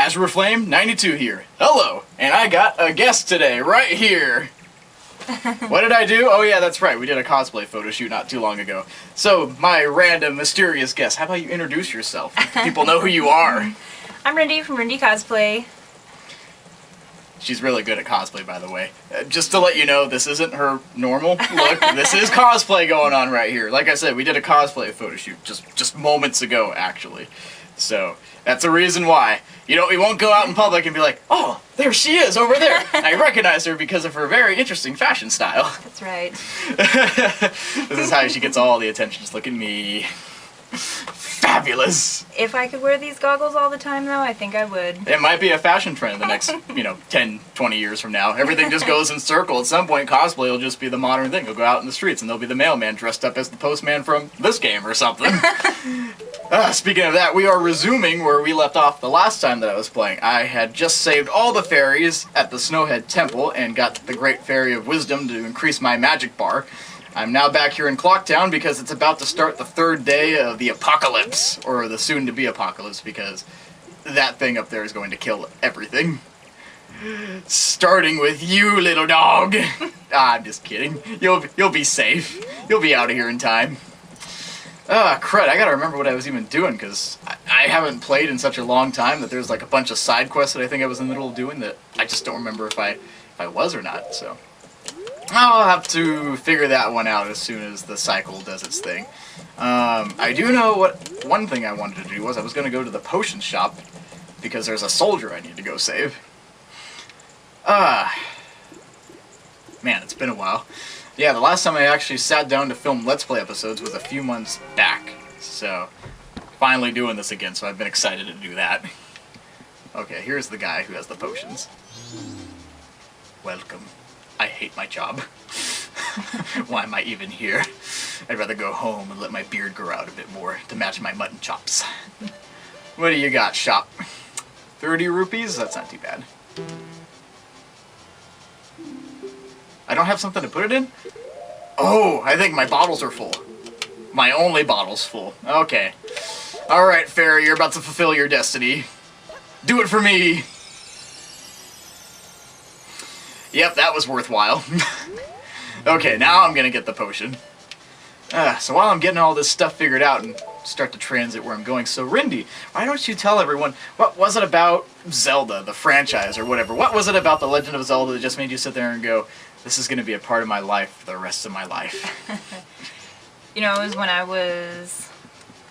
AzureFlame 92 here. Hello, and I got a guest today, right here. What did I do? Oh yeah, that's right, we did a cosplay photo shoot not too long ago. So, my random, mysterious guest, how about you introduce yourself? People know who you are. I'm Rindy from RindyCosplay. She's really good at cosplay, by the way. Just to let you know, this isn't her normal look. This is cosplay going on right here. Like I said, we did a cosplay photo shoot just moments ago, actually. So, that's the reason why. You know, we won't go out in public and be like, oh, there she is, over there. I recognize her because of her very interesting fashion style. That's right. This is how she gets all the attention. Just look at me. Fabulous! If I could wear these goggles all the time, though, I think I would. It might be a fashion trend in the next, 10, 20 years from now. Everything just goes in circle. At some point, cosplay will just be the modern thing. You'll go out in the streets and there'll be the mailman dressed up as the postman from this game or something. Speaking of that, we are resuming where we left off the last time that I was playing. I had just saved all the fairies at the Snowhead Temple and got the Great Fairy of Wisdom to increase my magic bar. I'm now back here in Clocktown because it's about to start the third day of the apocalypse, or the soon-to-be apocalypse, because that thing up there is going to kill everything. Starting with you, little dog. I'm just kidding. You'll be safe. You'll be out of here in time. Crud, I gotta remember what I was even doing, because I haven't played in such a long time that there's like a bunch of side quests that I think I was in the middle of doing that I just don't remember if I was or not, so. I'll have to figure that one out as soon as the cycle does its thing. I do know what one thing I wanted to do was I was going to go to the potion shop because there's a soldier I need to go save. Man, it's been a while. Yeah, the last time I actually sat down to film Let's Play episodes was a few months back. So, finally doing this again, so I've been excited to do that. Okay, here's the guy who has the potions. Welcome. I hate my job. Why am I even here? I'd rather go home and let my beard grow out a bit more to match my mutton chops. What do you got, shop? 30 rupees? That's not too bad. I don't have something to put it in? Oh, I think my bottles are full. My only bottle's full. Okay. Alright, fairy, you're about to fulfill your destiny. Do it for me! Yep, that was worthwhile. Okay, now I'm gonna get the potion. So while I'm getting all this stuff figured out and start to transit where I'm going, so Rindy, why don't you tell everyone, what was it about Zelda, the franchise or whatever? What was it about The Legend of Zelda that just made you sit there and go, this is gonna be a part of my life for the rest of my life? You know, it was when I was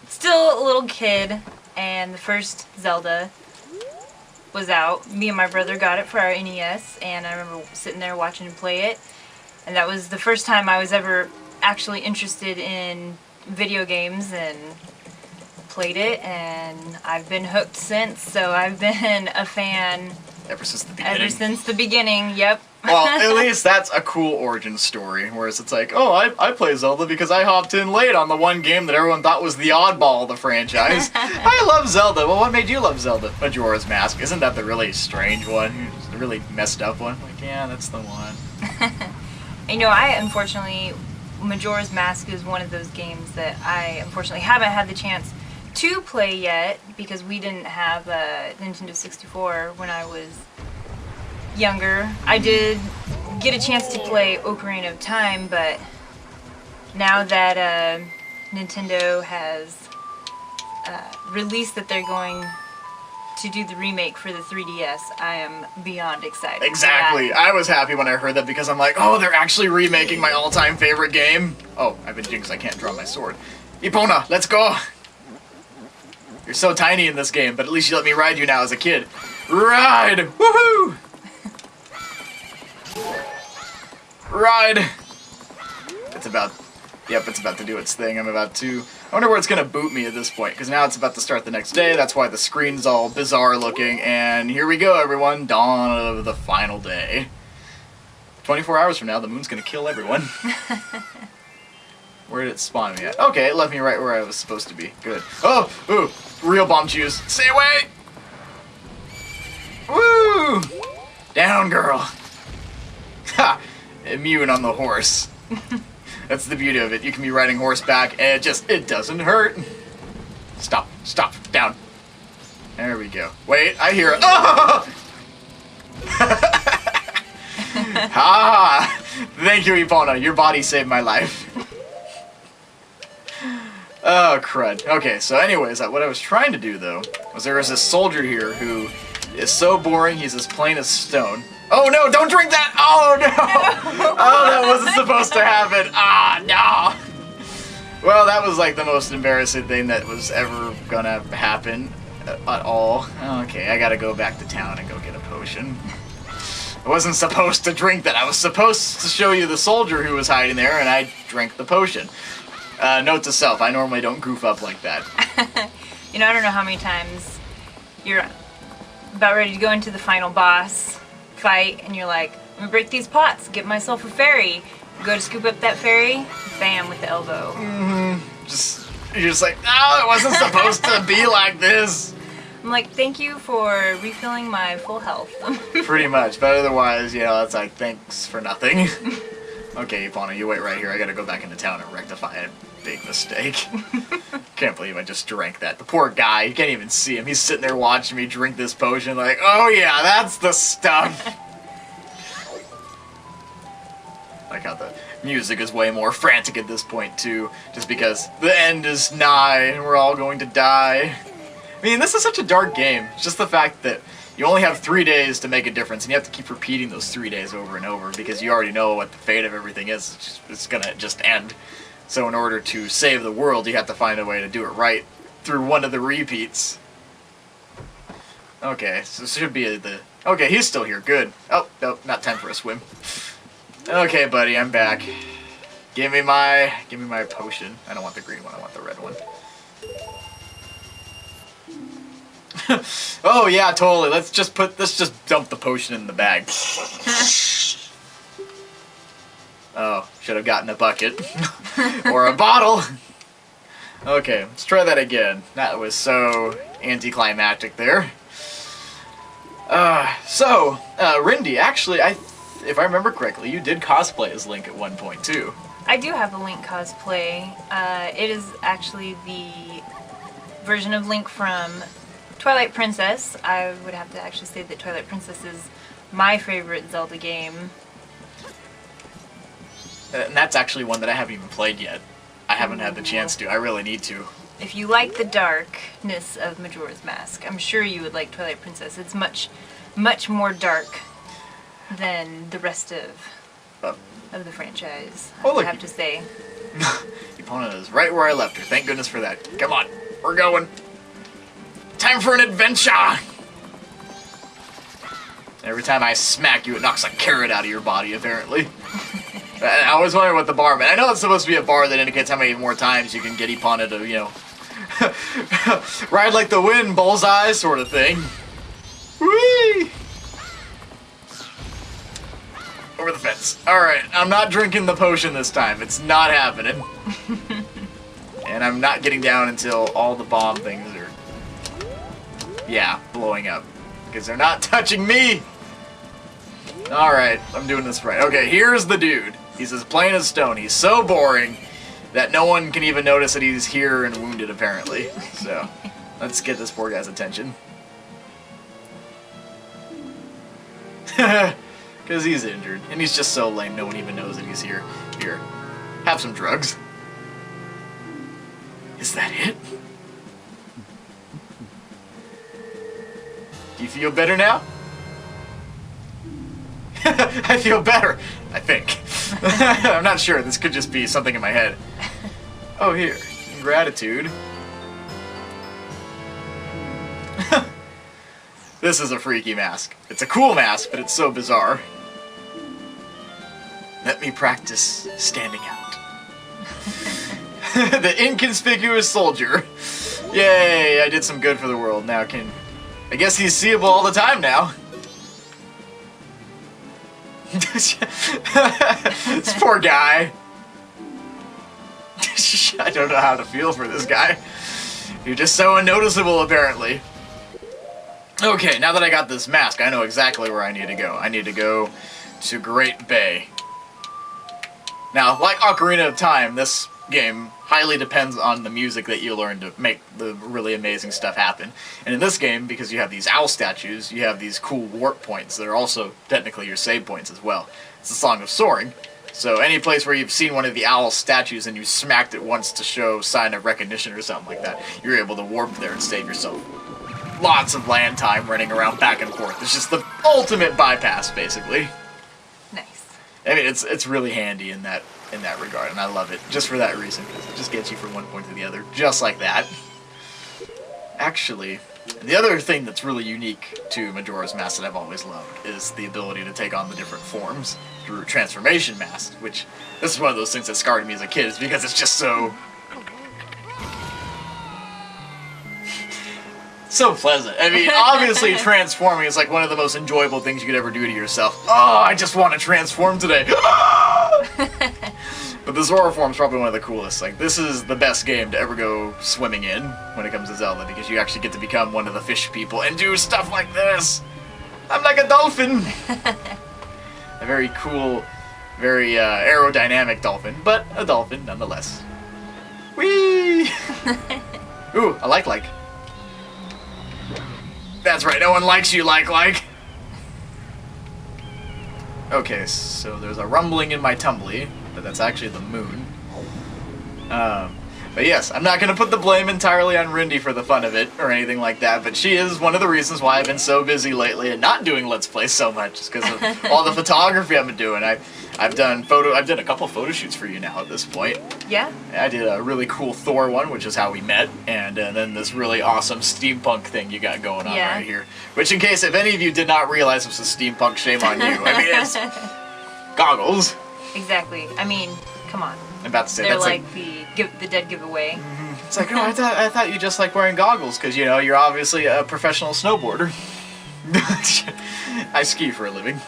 still a little kid, and the first Zelda was out. Me and my brother got it for our NES, and I remember sitting there watching him play it, and that was the first time I was ever actually interested in video games and played it, and I've been hooked since, so I've been a fan ever since the beginning. Ever since the beginning, yep. Well, at least that's a cool origin story, whereas it's like, oh, I play Zelda because I hopped in late on the one game that everyone thought was the oddball of the franchise. I love Zelda. Well, what made you love Zelda? Majora's Mask. Isn't that the really strange one? The really messed up one? Like, yeah, that's the one. You know, unfortunately, Majora's Mask is one of those games that I unfortunately haven't had the chance to play yet because we didn't have a Nintendo 64 when I was younger. I did get a chance to play Ocarina of Time, but now that Nintendo has released that they're going to do the remake for the 3DS, I am beyond excited. Exactly. I was happy when I heard that because I'm like, oh, they're actually remaking my all-time favorite game. Oh, I've been jinxed. I can't draw my sword. Epona, let's go. You're so tiny in this game, but at least you let me ride you now as a kid. Ride! Woohoo! Ride! It's about to do its thing. I wonder where it's gonna boot me at this point, because now it's about to start the next day. That's why the screen's all bizarre looking, and here we go, everyone. Dawn of the final day. 24 hours from now, the moon's gonna kill everyone. Where did it spawn me at? Okay, it left me right where I was supposed to be. Good. Oh! Ooh! Real bomb shoes. Stay away! Woo! Down, girl! Ha! Immune on the horse. That's the beauty of it. You can be riding horseback and it doesn't hurt. Stop. Stop. Down. There we we go. Wait, I hear it. Oh! Ah! Thank you, Epona. Your body saved my life. Oh, crud. Okay, so anyways, what I was trying to do, though, was there was this soldier here who is so boring, he's as plain as stone. Oh, no, don't drink that! Oh, no! Oh, that wasn't supposed to happen. Ah, no! Well, that was like the most embarrassing thing that was ever gonna happen at all. Okay, I gotta go back to town and go get a potion. I wasn't supposed to drink that. I was supposed to show you the soldier who was hiding there, and I drank the potion. Note to self, I normally don't goof up like that. You know, I don't know how many times you're about ready to go into the final boss fight, and you're like, I'm gonna break these pots, get myself a fairy. You go to scoop up that fairy, bam, with the elbow. You're just like, no, it wasn't supposed to be like this. I'm like, thank you for refilling my full health. Pretty much, but otherwise, you know, it's like, thanks for nothing. Okay, Epona, you wait right here. I gotta go back into town and rectify a big mistake. Can't believe I just drank that. The poor guy, you can't even see him. He's sitting there watching me drink this potion like, oh yeah, that's the stuff. Like how the music is way more frantic at this point, too. Just because the end is nigh and we're all going to die. I mean, this is such a dark game. It's just the fact that you only have 3 days to make a difference, and you have to keep repeating those 3 days over and over because you already know what the fate of everything is. It's gonna just end. So in order to save the world, you have to find a way to do it right through one of the repeats. Okay, so this should be the... Okay, he's still here. Good. Oh, no, not time for a swim. Okay, buddy, I'm back. Give me my potion. I don't want the green one, I want the red one. Oh yeah, totally. Let's just dump the potion in the bag. Oh, should have gotten a bucket. Or a bottle. Okay, let's try that again. That was so anticlimactic there. Rindy, actually, if I remember correctly, you did cosplay as Link at one point, too. I do have a Link cosplay. It is actually the version of Link from Twilight Princess. I would have to actually say that Twilight Princess is my favorite Zelda game. And that's actually one that I haven't even played yet. I haven't had the chance to. I really need to. If you like the darkness of Majora's Mask, I'm sure you would like Twilight Princess. It's much, much more dark than the rest of the franchise, I would have to say. Epona is right where I left her. Thank goodness for that. Come on, we're going. Time for an adventure! Every time I smack you, it knocks a carrot out of your body, apparently. I always wonder what the bar meant. I know it's supposed to be a bar that indicates how many more times you can get Epona to, you know, ride like the wind, bullseye sort of thing. Whee! Over the fence. Alright, I'm not drinking the potion this time. It's not happening. And I'm not getting down until all the bomb things are, yeah, blowing up. Because they're not touching me! Alright, I'm doing this right. Okay, here's the dude. He's as plain as stone. He's so boring that no one can even notice that he's here and wounded, apparently. So, let's get this poor guy's attention. Because he's injured. And he's just so lame, no one even knows that he's here. Here, have some drugs. Is that it? Do you feel better now? I feel better, I think. I'm not sure. This could just be something in my head. Oh, here. Gratitude. This is a freaky mask. It's a cool mask, but it's so bizarre. Let me practice standing out. The inconspicuous soldier. Yay, I did some good for the world. Now I guess he's seeable all the time now. This poor guy. I don't know how to feel for this guy. You're just so unnoticeable, apparently. Okay, now that I got this mask, I know exactly where I need to go. I need to go to Great Bay. Now, like Ocarina of Time, this game highly depends on the music that you learn to make the really amazing stuff happen. And in this game, because you have these owl statues, you have these cool warp points that are also technically your save points as well. It's the Song of Soaring. So any place where you've seen one of the owl statues and you smacked it once to show sign of recognition or something like that, you're able to warp there and save yourself lots of land time running around back and forth. It's just the ultimate bypass, basically. Nice. I mean, it's really handy in that regard, and I love it just for that reason, because it just gets you from one point to the other, just like that. Actually, the other thing that's really unique to Majora's Mask that I've always loved is the ability to take on the different forms through Transformation Mask, which this is one of those things that scarred me as a kid, is because it's just so pleasant. I mean, obviously transforming is like one of the most enjoyable things you could ever do to yourself. Oh, I just want to transform today. But the Zora form is probably one of the coolest. Like, this is the best game to ever go swimming in when it comes to Zelda, because you actually get to become one of the fish people and do stuff like this. I'm like a dolphin. A very cool, very aerodynamic dolphin, but a dolphin nonetheless. Whee! Ooh, I like. That's right, no one likes you like. Okay, so there's a rumbling in my tumbly, but that's actually the moon. But yes, I'm not going to put the blame entirely on Rindy for the fun of it, or anything like that, but she is one of the reasons why I've been so busy lately and not doing Let's Play so much, is because of all the photography I've been doing. I've done a couple photo shoots for you now at this point. Yeah? I did a really cool Thor one, which is how we met, and then this really awesome steampunk thing you got going on right here. Which, in case if any of you did not realize this was steampunk, shame on you. I mean, it's goggles. Exactly. I mean, come on. I'm about to say they're that's like the dead giveaway. It's like, oh, I thought you just like wearing goggles because, you know, you're obviously a professional snowboarder. I ski for a living.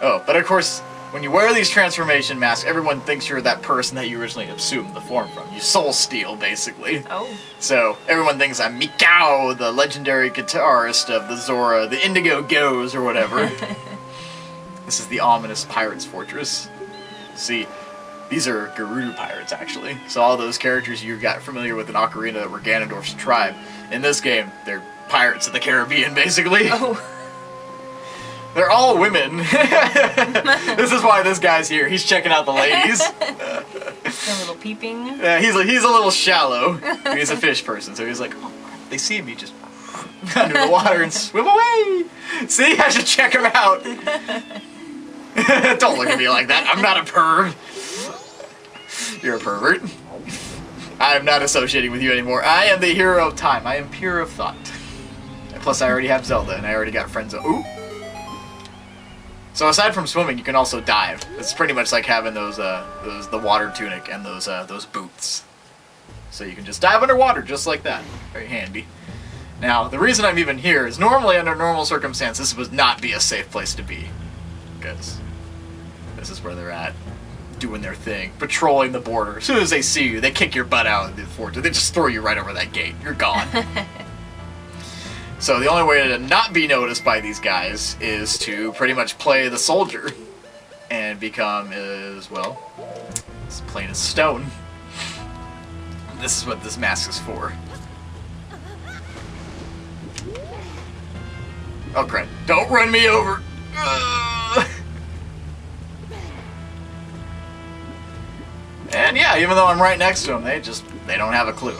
Oh, but of course, when you wear these transformation masks, everyone thinks you're that person that you originally assumed the form from. You soul steal, basically. Oh. So everyone thinks I'm Mikao, the legendary guitarist of the Zora, the Indigo Goes, or whatever. This is the ominous pirate's fortress. See, these are Gerudo pirates, actually. So all those characters you got familiar with in Ocarina that were Ganondorf's tribe. In this game, they're pirates of the Caribbean, basically. Oh. They're all women. This is why this guy's here. He's checking out the ladies. A little peeping. Yeah, he's a little shallow. He's a fish person, so he's like, oh, they see me just under the water and swim away. See, I should check him out. Don't look at me like that. I'm not a perv. You're a pervert. I am not associating with you anymore. I am the hero of time. I am pure of thought. And plus, I already have Zelda, and I already got friends. Ooh. So aside from swimming, you can also dive. It's pretty much like having the water tunic and those boots. So you can just dive underwater just like that. Very handy. Now, the reason I'm even here is normally under normal circumstances this would not be a safe place to be, because this is where they're at, doing their thing, patrolling the border. As soon as they see you, they kick your butt out of the fort. They just throw you right over that gate. You're gone. So the only way to not be noticed by these guys is to pretty much play the soldier and become as plain as stone. This is what this mask is for. Oh crap, don't run me over! And yeah, even though I'm right next to them, they don't have a clue.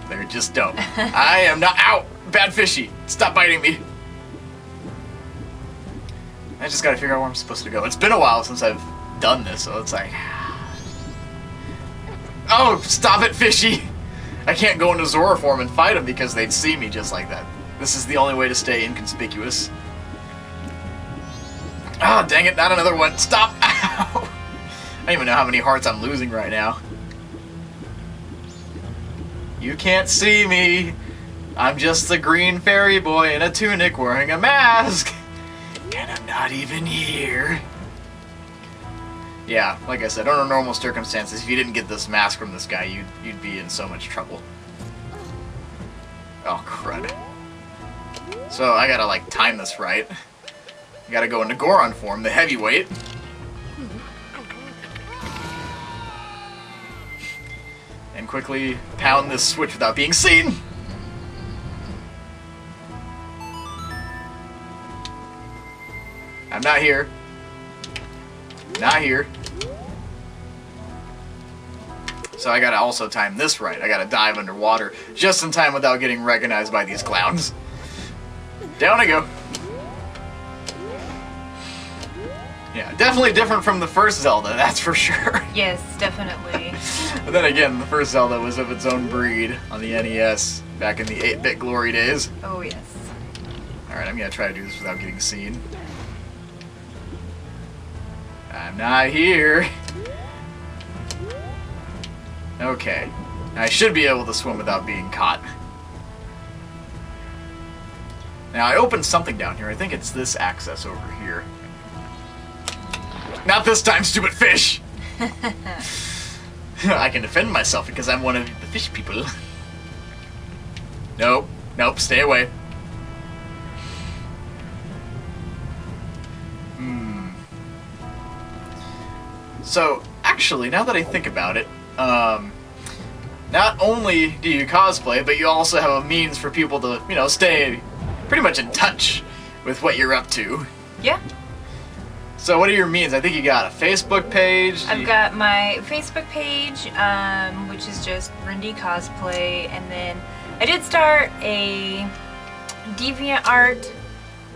They just don't. I am not- Ow! Bad fishy! Stop biting me! I just gotta figure out where I'm supposed to go. It's been a while since I've done this, so it's like... Oh, stop it, fishy! I can't go into Zora form and fight them because they'd see me just like that. This is the only way to stay inconspicuous. Oh, dang it, not another one. Stop! Ow! I don't even know how many hearts I'm losing right now. You can't see me. I'm just the green fairy boy in a tunic wearing a mask. And I'm not even here. Yeah, like I said, under normal circumstances, if you didn't get this mask from this guy, you'd be in so much trouble. Oh, crud. So I gotta, like, time this right. I gotta go into Goron form, the heavyweight. quickly pound this switch without being seen. I'm not here. Not here. So I gotta also time this right. I gotta dive underwater just in time without getting recognized by these clowns. Down I go. Yeah, definitely different from the first Zelda, that's for sure. Yes, definitely. But then again, the first Zelda was of its own breed on the NES back in the 8-bit glory days. Oh, yes. Alright, I'm gonna try to do this without getting seen. I'm not here. Okay. I should be able to swim without being caught. Now, I opened something down here. I think it's this access over here. Not this time, stupid fish! I can defend myself because I'm one of the fish people. Nope. Nope, stay away. So, actually, now that I think about it, not only do you cosplay, but you also have a means for people to, you know, stay pretty much in touch with what you're up to. Yeah. So what are your means? I think you got a Facebook page. I've got my Facebook page, which is just RindyCosplay, and then I did start a DeviantArt.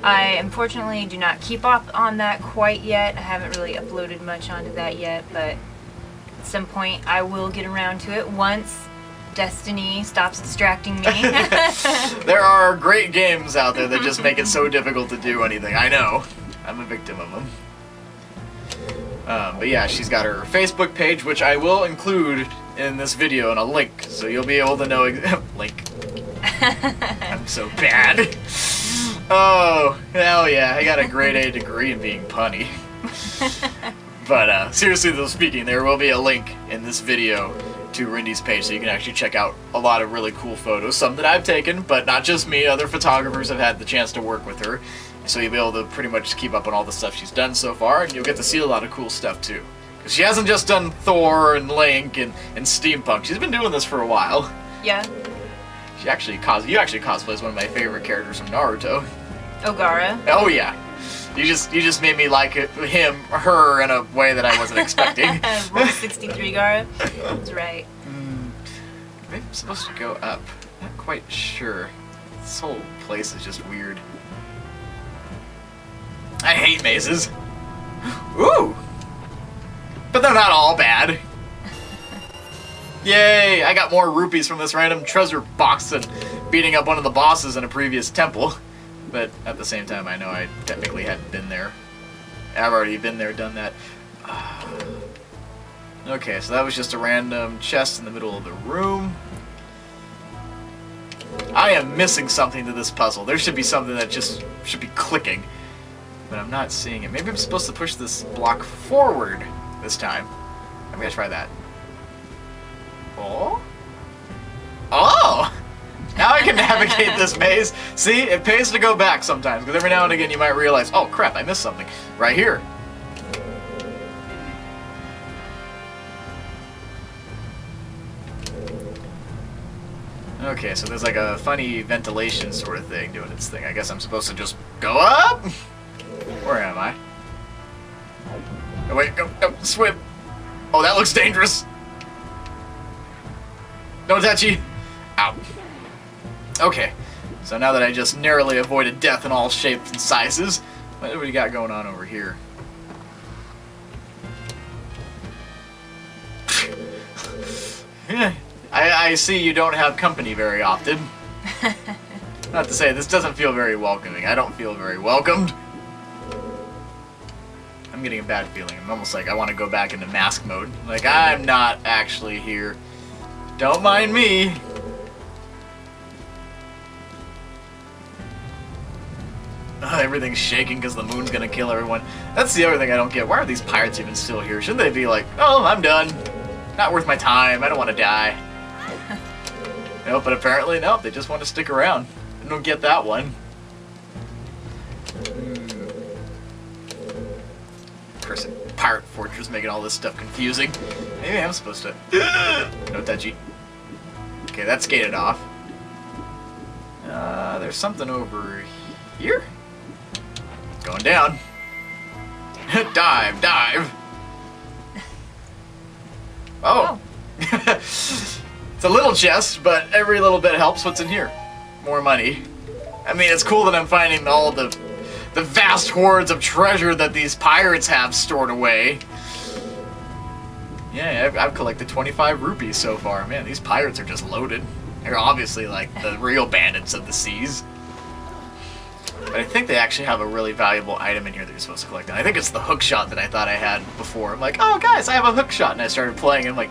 I unfortunately do not keep up on that quite yet. I haven't really uploaded much onto that yet, but at some point I will get around to it once Destiny stops distracting me. There are great games out there that just make it so difficult to do anything. I know. I'm a victim of them. But yeah, she's got her Facebook page, which I will include in this video in a link, so you'll be able to know link. I'm so bad. Oh, hell yeah, I got a grade A degree in being punny. But seriously though speaking, there will be a link in this video to Rindy's page, so you can actually check out a lot of really cool photos, some that I've taken, but not just me, other photographers have had the chance to work with her. So you'll be able to pretty much keep up on all the stuff she's done so far, and you'll get to see a lot of cool stuff too. Because she hasn't just done Thor and Link and Steampunk, she's been doing this for a while. Yeah. You actually cosplay as one of my favorite characters from Naruto. Ogara. Oh yeah. You just made me like her in a way that I wasn't expecting. Rule 63 Gara. That's right. Maybe I'm supposed to go up. Not quite sure. This whole place is just weird. I hate mazes. Ooh! But they're not all bad. Yay! I got more rupees from this random treasure box than beating up one of the bosses in a previous temple. But at the same time, I know I technically hadn't been there. I've already been there, done that. Okay, so that was just a random chest in the middle of the room. I am missing something to this puzzle. There should be something that just should be clicking. But I'm not seeing it. Maybe I'm supposed to push this block forward this time. I'm gonna try that. Oh? Oh! Now I can navigate this maze. See, it pays to go back sometimes, because every now and again you might realize, oh crap, I missed something. Right here. Okay, so there's like a funny ventilation sort of thing doing its thing. I guess I'm supposed to just go up? Where am I? Oh wait, go, swim. Oh, that looks dangerous. No touchy. Ow. Okay, so now that I just narrowly avoided death in all shapes and sizes, what do we got going on over here? I see you don't have company very often. Not to say, this doesn't feel very welcoming. I don't feel very welcomed. I'm getting a bad feeling. I'm almost like I want to go back into mask mode. Like, I'm not actually here. Don't mind me. Everything's shaking because the moon's gonna kill everyone. That's the other thing I don't get. Why are these pirates even still here? Shouldn't they be like, oh, I'm done. Not worth my time. I don't want to die. No, but apparently, no. They just want to stick around. I don't get that one. Pirate Fortress making all this stuff confusing. Maybe I'm supposed to... No touchy. Okay, that's gated off. There's something over here. Going down. Dive, dive. Oh. It's a little chest, but every little bit helps. What's in here? More money. I mean, it's cool that I'm finding all the vast hordes of treasure that these pirates have stored away. Yeah, I've collected 25 rupees so far. Man, these pirates are just loaded. They're obviously like the real bandits of the seas. But I think they actually have a really valuable item in here that you're supposed to collect. And I think it's the hook shot that I thought I had before. I'm like, oh guys, I have a hook shot. And I started playing and I'm like,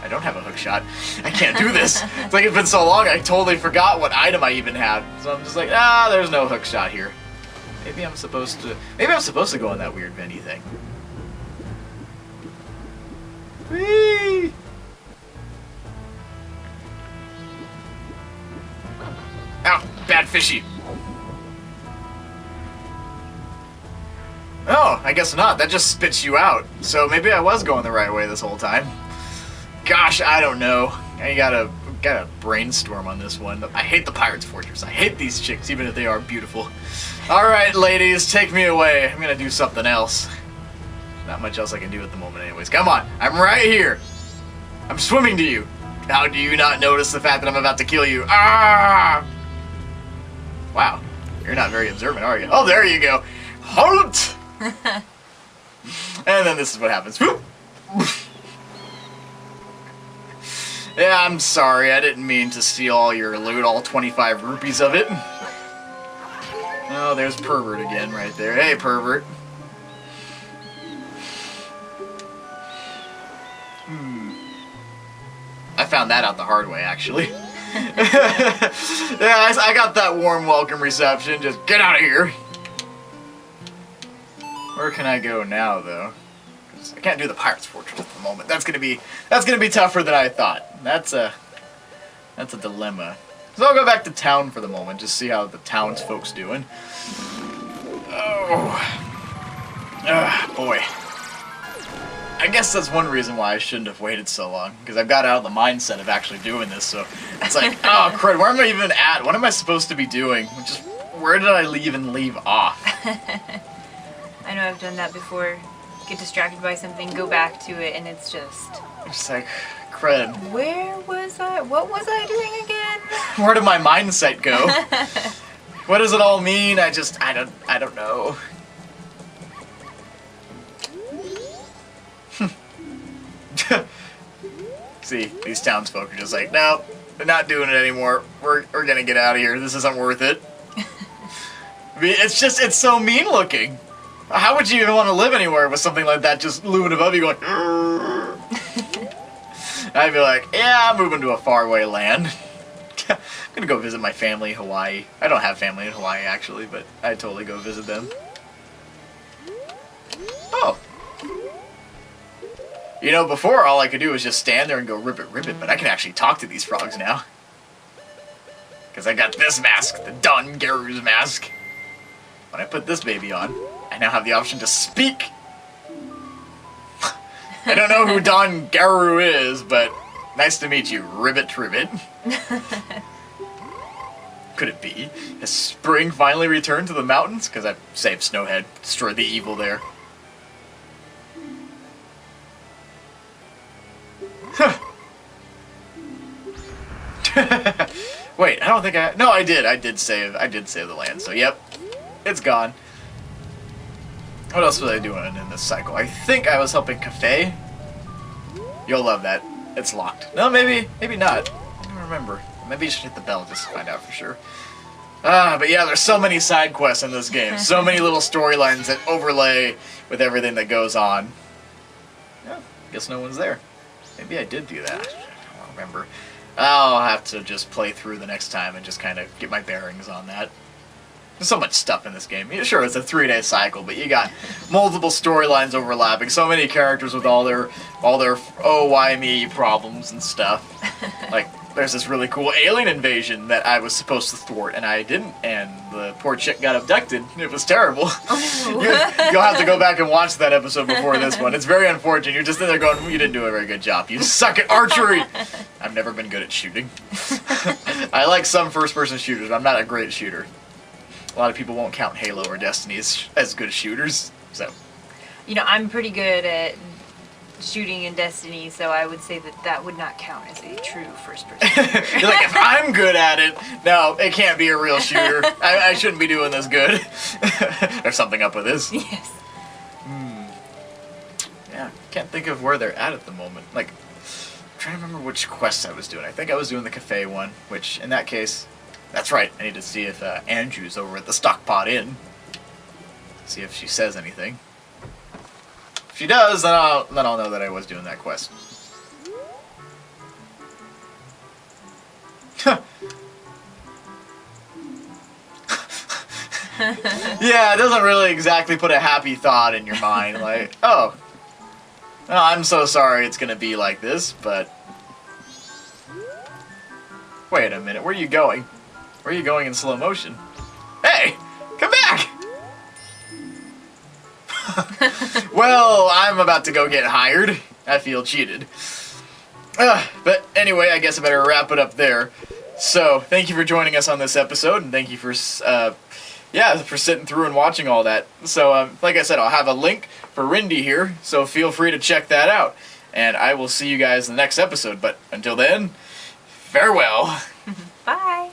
I don't have a hook shot. I can't do this. It's like it's been so long I totally forgot what item I even had. So I'm just like, there's no hook shot here. Maybe I'm supposed to go on that weird Venny thing. Whee! Ow, bad fishy. Oh, I guess not. That just spits you out. So maybe I was going the right way this whole time. Gosh, I don't know. I gotta brainstorm on this one. I hate the Pirate's Fortress. I hate these chicks, even if they are beautiful. Alright, ladies, take me away. I'm gonna do something else. Not much else I can do at the moment anyways. Come on, I'm right here. I'm swimming to you. How do you not notice the fact that I'm about to kill you? Ah! Wow, you're not very observant, are you? Oh, there you go. Halt! And then this is what happens. Yeah, I'm sorry. I didn't mean to steal all your loot, all 25 rupees of it. Oh, there's Pervert again right there. Hey, Pervert. I found that out the hard way, actually. Yeah, I got that warm welcome reception. Just get out of here. Where can I go now, though? I can't do the Pirate's Fortress at the moment. That's gonna be tougher than I thought. That's a dilemma. So I'll go back to town for the moment, just see how the townsfolk's doing. Oh, boy. I guess that's one reason why I shouldn't have waited so long, because I've got out of the mindset of actually doing this. So it's like, oh crud, where am I even at? What am I supposed to be doing? Just where did I leave off? I know I've done that before. Get distracted by something, go back to it, and it's just like, crud. Where was I? What was I doing again? Where did my mindset go? What does it all mean? I don't know. See, these townsfolk are just like, no, they're not doing it anymore. We're gonna get out of here. This isn't worth it. I mean, it's so mean looking. How would you even want to live anywhere with something like that just looming above you going, I'd be like, yeah, I'm moving to a faraway land. I'm gonna go visit my family in Hawaii. I don't have family in Hawaii, actually, but I'd totally go visit them. Oh. You know, before all I could do was just stand there and go ribbit, but I can actually talk to these frogs now. Because I got this mask, the Don Garu's mask. When I put this baby on, I now have the option to speak. I don't know who Don Garu is, but nice to meet you, Ribbit. Could it be? Has spring finally returned to the mountains? Because I've saved Snowhead, destroyed the evil there. Wait, I don't think no, I did save the land, so yep, it's gone. What else was I doing in this cycle? I think I was helping Cafe. You'll love that. It's locked. No, maybe not. I don't remember. Maybe you should hit the bell just to find out for sure. But yeah, there's so many side quests in this game. So many little storylines that overlay with everything that goes on. Yeah, guess no one's there. Maybe I did do that. I don't remember. I'll have to just play through the next time and just kind of get my bearings on that. There's so much stuff in this game. Yeah, sure, it's a 3-day cycle, but you got multiple storylines overlapping, so many characters with all their oh, why me problems and stuff. Like, there's this really cool alien invasion that I was supposed to thwart, and I didn't, and the poor chick got abducted. It was terrible. You'll have to go back and watch that episode before this one. It's very unfortunate. You're just in there going, you didn't do a very good job. You suck at archery! I've never been good at shooting. I like some first-person shooters, but I'm not a great shooter. A lot of people won't count Halo or Destiny as good shooters, so. You know, I'm pretty good at shooting in Destiny, so I would say that would not count as a true first-person shooter. You're like, if I'm good at it, no, it can't be a real shooter. I shouldn't be doing this good. There's something up with this. Yes. Yeah, can't think of where they're at the moment. Like, I'm trying to remember which quests I was doing. I think I was doing the cafe one, which, in that case, that's right. I need to see if Andrew's over at the Stockpot Inn. See if she says anything. If she does, then I'll know that I was doing that quest. Yeah, it doesn't really exactly put a happy thought in your mind. Like, oh, I'm so sorry it's gonna be like this, but... Wait a minute, where are you going? Where are you going in slow motion? Hey! Come back! Well, I'm about to go get hired. I feel cheated. But anyway, I guess I better wrap it up there. So, thank you for joining us on this episode, and thank you for sitting through and watching all that. So, like I said, I'll have a link for Rindy here, so feel free to check that out. And I will see you guys in the next episode, but until then, farewell. Bye.